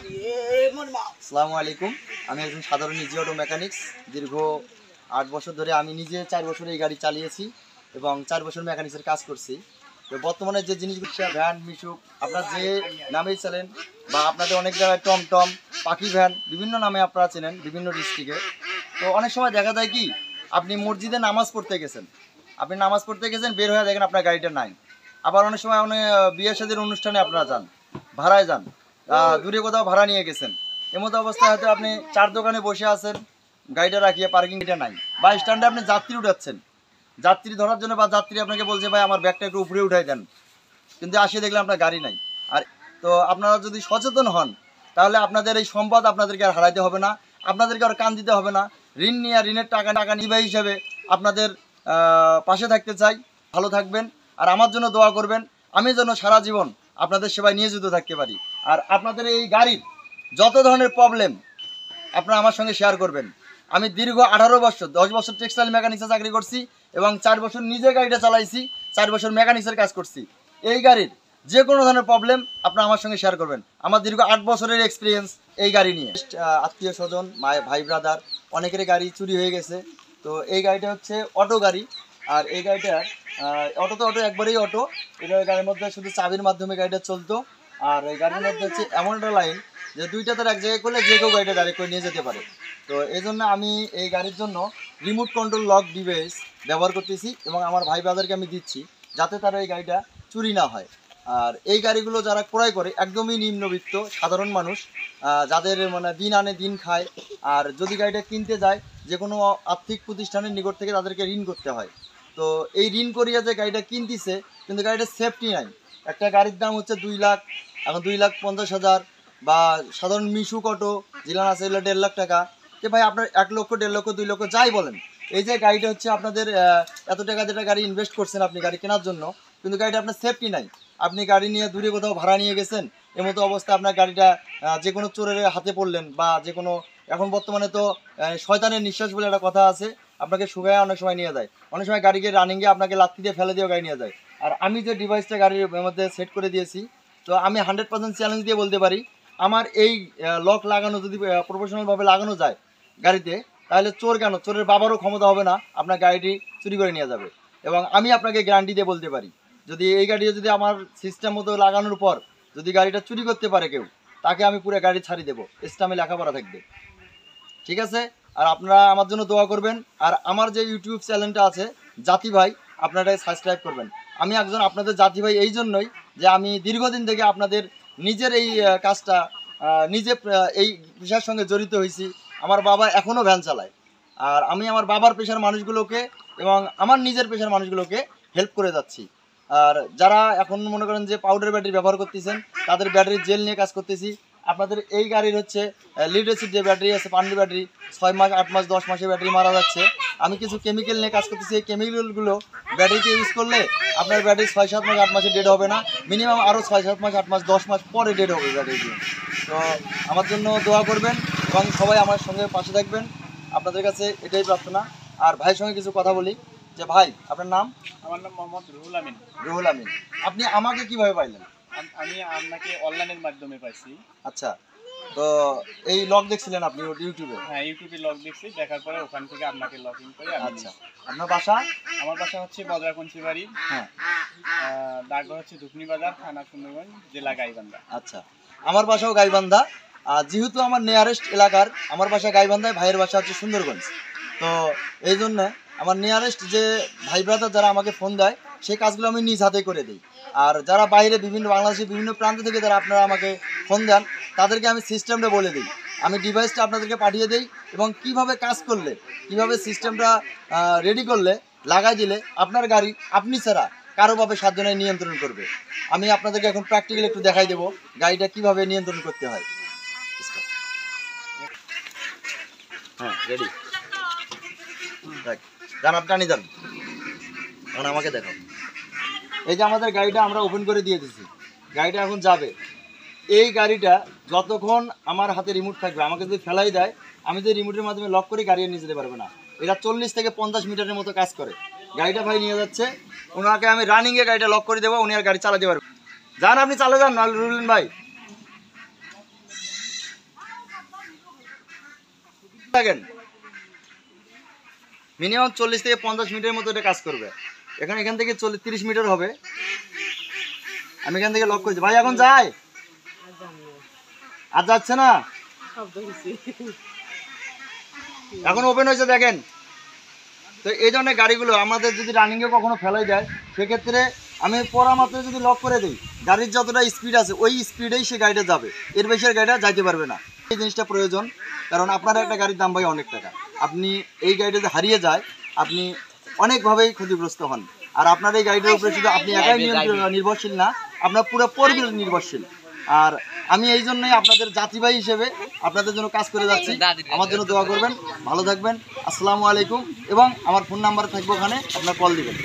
আসসালামু আলাইকুম। আমি একজন সাধারণ ইজি অটো মেকানিক্স। দীর্ঘ 8 বছর ধরে আমি নিজে 4 বছর এই গাড়ি চালিয়েছি এবং 4 বছর মেকানিক্সের কাজ করছি। তো বর্তমানে যে জিনিসগুলো ভ্যান, মিশুক, আপনারা যে নামেই চলেন বা আপনাদের অনেক জায়গায় টমটম, পাখি ভ্যান, বিভিন্ন নামে আপনারা চেনেন বিভিন্ন ডিস্ট্রিক্টে। তো অনেক সময় দেখা যায় কি, আপনি মসজিদে নামাজ পড়তে গেছেন, বের হয়ে দেখেন আপনার গাড়িটা নাই। আবার অনেক সময় অনেক বিয়ে শাদীর অনুষ্ঠানে আপনারা যান, ভাড়ায় যান, দূরে কোথাও ভাড়া নিয়ে গেছেন। এমতো অবস্থায় হয়তো আপনি চার দোকানে বসে আছেন, গাড়িটা রাখিয়ে পার্কিংটা নাই, বা স্ট্যান্ডে আপনি যাত্রী উঠাচ্ছেন, যাত্রী ধরার জন্য, বা যাত্রী আপনাকে বলছে ভাই আমার ব্যাগটা একটু উপরে উঠাই দেন, কিন্তু আসিয়ে দেখলাম আপনার গাড়ি নাই। আর তো আপনারা যদি সচেতন হন তাহলে আপনাদের এই সম্পদ আপনাদেরকে আর হারাইতে হবে না, আপনাদেরকে আর কান দিতে হবে না। ঋণ নিয়ে ঋণের টাকা নিবে হিসাবে আপনাদের পাশে থাকতে চাই। ভালো থাকবেন আর আমার জন্য দোয়া করবেন, আমি যেন সারা জীবন আপনাদের সেবায় নিয়োজিত থাকতে পারি। আর আপনাদের এই গাড়ির যত ধরনের প্রবলেম আপনারা আমার সঙ্গে শেয়ার করবেন। আমি দীর্ঘ 18 বছর 10 বছর টেক্সটাইল মেকানিক্সে চাকরি করছি এবং 4 বছর নিজে গাড়িটা চালাইছি, 4 বছর মেকানিক্সের কাজ করছি। এই গাড়ির যে কোনো ধরনের প্রবলেম আপনারা আমার সঙ্গে শেয়ার করবেন। আমার দীর্ঘ 8 বছরের এক্সপিরিয়েন্স এই গাড়ি নিয়ে। আত্মীয় স্বজন, ভাই ব্রাদার অনেকের গাড়ি চুরি হয়ে গেছে। তো এই গাড়িটা হচ্ছে অটো গাড়ি। আর এই গাড়িটা অটো তো অটো, একবারেই অটো। এটা গাড়ির মধ্যে শুধু চাবির মাধ্যমে গাড়িটা চলতো। আর এই গাড়ির মধ্যে হচ্ছে এমন একটা লাইন যে দুইটা তার এক জায়গায় করলে যে কেউ গাড়িটা ডাইরেক্ট করে নিয়ে যেতে পারে। তো এই জন্য আমি এই গাড়ির জন্য রিমোট কন্ট্রোল লক ডিভাইস ব্যবহার করতেছি এবং আমার ভাই ব্রাদারকে আমি দিচ্ছি, যাতে তারা এই গাড়িটা চুরি না হয়। আর এই গাড়িগুলো যারা ক্রয় করে একদমই নিম্নবিত্ত সাধারণ মানুষ, যাদের মানে দিন আনে দিন খায়। আর যদি গাড়িটা কিনতে যায়, যে কোনো আর্থিক প্রতিষ্ঠানের নিকট থেকে তাদেরকে ঋণ করতে হয়। তো এই ঋণ করিয়া যে গাড়িটা কিনতেছে, কিন্তু গাড়িটা সেফটি নাই। একটা গাড়ির দাম হচ্ছে 2 লাখ, এখন 2,50,000। বা সাধারণ মিশুক অটো জিলান আছে, এগুলো 1.5 লাখ টাকা। যে ভাই আপনার 1 লক্ষ, 1.5 লক্ষ, 2 লক্ষ যাই বলেন, এই যে গাড়িটা হচ্ছে আপনাদের এত টাকা যেটা গাড়ি ইনভেস্ট করছেন আপনি গাড়ি কেনার জন্য, কিন্তু গাড়িটা আপনার সেফটি নাই। আপনি গাড়ি নিয়ে দূরে কোথাও ভাড়া নিয়ে গেছেন, এমতো অবস্থায় আপনার গাড়িটা যে কোনো চোরের হাতে পড়লেন, বা যে কোনো, এখন বর্তমানে তো শয়তানের নিঃশ্বাস বলে একটা কথা আছে, আপনাকে শুকায় অনেক সময় নিয়ে যায়। অনেক সময় গাড়িকে রানিংয়ে আপনাকে লাথি দিয়ে ফেলে দিয়েও গাড়ি নিয়ে যায়। আর আমি যে ডিভাইসটা গাড়ির মধ্যে সেট করে দিয়েছি, তো আমি 100% চ্যালেঞ্জ দিয়ে বলতে পারি, আমার এই লক লাগানো যদি প্রফেশনালভাবে লাগানো যায় গাড়িতে, তাহলে চোর কেন, চোরের বাবারও ক্ষমতা হবে না আপনার গাড়িটি চুরি করে নিয়ে যাবে। এবং আমি আপনাকে গ্যারান্টি দিয়ে বলতে পারি, যদি এই গাড়িটা যদি আমার সিস্টেম মতো লাগানোর পর যদি গাড়িটা চুরি করতে পারে কেউ, তাকে আমি পুরো গাড়ি ছাড়িয়ে দেবো, স্টামে লেখাপড়া থাকবে। ঠিক আছে? আর আপনারা আমার জন্য দোয়া করবেন। আর আমার যে ইউটিউব চ্যানেলটা আছে জাতি ভাই, আপনারা সাবস্ক্রাইব করবেন। আমি একজন আপনাদের জাতি ভাই এই জন্যই যে আমি দীর্ঘদিন থেকে আপনাদের নিজের এই কাজটা নিজে এই পেশার সঙ্গে জড়িত হয়েছি। আমার বাবা এখনও ভ্যান চালায়। আর আমি আমার বাবার পেশার মানুষগুলোকে এবং আমার নিজের পেশার মানুষগুলোকে হেল্প করে যাচ্ছি। আর যারা এখন মনে করেন যে পাউডার ব্যাটারি ব্যবহার করতেছেন, তাদের ব্যাটারি জেল নিয়ে কাজ করতেছি। আপনাদের এই গাড়ির হচ্ছে লিড অ্যাসিড যে ব্যাটারি আছে, পানি ব্যাটারি, 6 মাস, 8 মাস, 10 মাসে ব্যাটারি মারা যাচ্ছে। আমি কিছু কেমিক্যাল নিয়ে কাজ করতেছি। এই কেমিক্যালগুলো ব্যাটারিতে ইউজ করলে আপনার ব্যাটারি 6-7 মাস, 8 মাসে ডেড হবে না, মিনিমাম আরও 6-7 মাস, 8 মাস, 10 মাস পরে ডেড হবে ব্যাটারি দিয়ে। তো আমার জন্য দোয়া করবেন এবং সবাই আমার সঙ্গে পাশে থাকবেন, আপনাদের কাছে এটাই প্রার্থনা। আর ভাইয়ের সঙ্গে কিছু কথা বলি, যে ভাই আপনার নাম? আমার নাম মোহাম্মদ রুহুল আমিন। রুহুল আমিন। আপনি আমাকে কিভাবে পাইলেন? আমি আপনাকে অনলাইনের মাধ্যমে পাইছি। আচ্ছা, তো এই লগ দেখছিলেন আপনি ইউটিউবে? হ্যাঁ, ইউটিউবে লগ দেখছি, দেখার পরে ওখান থেকে আপনাকে লগ ইন করে। আচ্ছা, আপনার বাসা? আমার বাসা হচ্ছে বদরাকঞ্চি বাড়ি। হ্যাঁ। ডাকঘর হচ্ছে ধুকনি বাজার, থানা সুন্দরগঞ্জ, জেলা গাইবান্ধা। আচ্ছা, আমার বাসাও গাইবান্ধা। আর যেহেতু আমার নিয়ারেস্ট এলাকার, আমার বাসা গাইবান্ধায়, ভাইয়ের বাসা হচ্ছে সুন্দরগঞ্জ। তো এই জন্য আমার নিয়ারেস্ট যে ভাই ব্রাদার যারা আমাকে ফোন দেয়, সেই কাজগুলো আমি নিজ হাতে করে দিই। আর যারা বাইরে বিভিন্ন বাংলাদেশের বিভিন্ন প্রান্ত থেকে যারা আপনারা আমাকে ফোন দেন, তাদেরকে আমি সিস্টেমটা বলে দিই, আমি ডিভাইসটা আপনাদেরকে পাঠিয়ে দিই এবং কিভাবে কাজ করলে, কিভাবে সিস্টেমটা রেডি করলে, লাগাই দিলে আপনার গাড়ি আপনি ছাড়া কারোভাবে 7 জনের নিয়ন্ত্রণ করবে। আমি আপনাদেরকে এখন প্র্যাকটিক্যাল একটু দেখাই দেবো গাড়িটা কিভাবে নিয়ন্ত্রণ করতে হয়। হ্যাঁ, রেডি। যান, আপনি টানি যান, এখন আমাকে দেখাও। এই যে আমাদের গাড়িটা আমরা ওপেন করে দিয়ে দিচ্ছি, গাড়িটা এখন যাবে। এই গাড়িটা যতক্ষণ আমার হাতে রিমোট থাকবে, আমাকে যদি ফেলাই দেয়, আমি যদি রিমোটের মাধ্যমে লক করে গাড়ি নিয়ে যেতে পারবে না। এটা 40 থেকে 50 মিটারের মতো কাজ করে। গাড়িটা ভাই নিয়ে যাচ্ছে, ওনাকে আমি রানিংয়ে গাড়িটা লক করে দেবো, উনি আর গাড়ি চালাতে পারবে। যান, আপনি চালে যান, রুলেন ভাই। থাকেন মিনিমাম 40 থেকে 50 মিনিটের মতো এটা কাজ করবে। এখান থেকে 30 মিটার হবে। আমি এখান থেকে লক করেছি। ভাই এখন যায় আর যাচ্ছে না, এখন ওপেন হয়েছে দেখেন। তো এই ধরনের গাড়িগুলো আমাদের যদি রানিংয়ে কখনো ফেলাই যায়, সেক্ষেত্রে আমি পরা মাত্র যদি লক করে দিই, গাড়ির যতটা স্পিড আছে ওই স্পিডেই সে গাড়িটা যাবে, এর বেশি আর গাড়িটা যাইতে পারবে না। এই জিনিসটা প্রয়োজন, কারণ আপনার একটা গাড়ির দাম ভাই অনেক টাকা। আপনি এই গাড়িটা যদি হারিয়ে যায়, আপনি অনেকভাবেই ক্ষতিগ্রস্ত হন। আর আপনার এই গাড়িটার উপরে শুধু আপনি একাই নির্ভরশীল না, আপনার পুরো পরিবার নির্ভরশীল। আর আমি এই জন্যই আপনাদের যাত্রীবাহী হিসেবে আপনাদের জন্য কাজ করে যাচ্ছি। আমার জন্য দোয়া করবেন, ভালো থাকবেন। আসসালামু আলাইকুম। এবং আমার ফোন নাম্বার থাকবে ওখানে, আপনার কল দিবেন।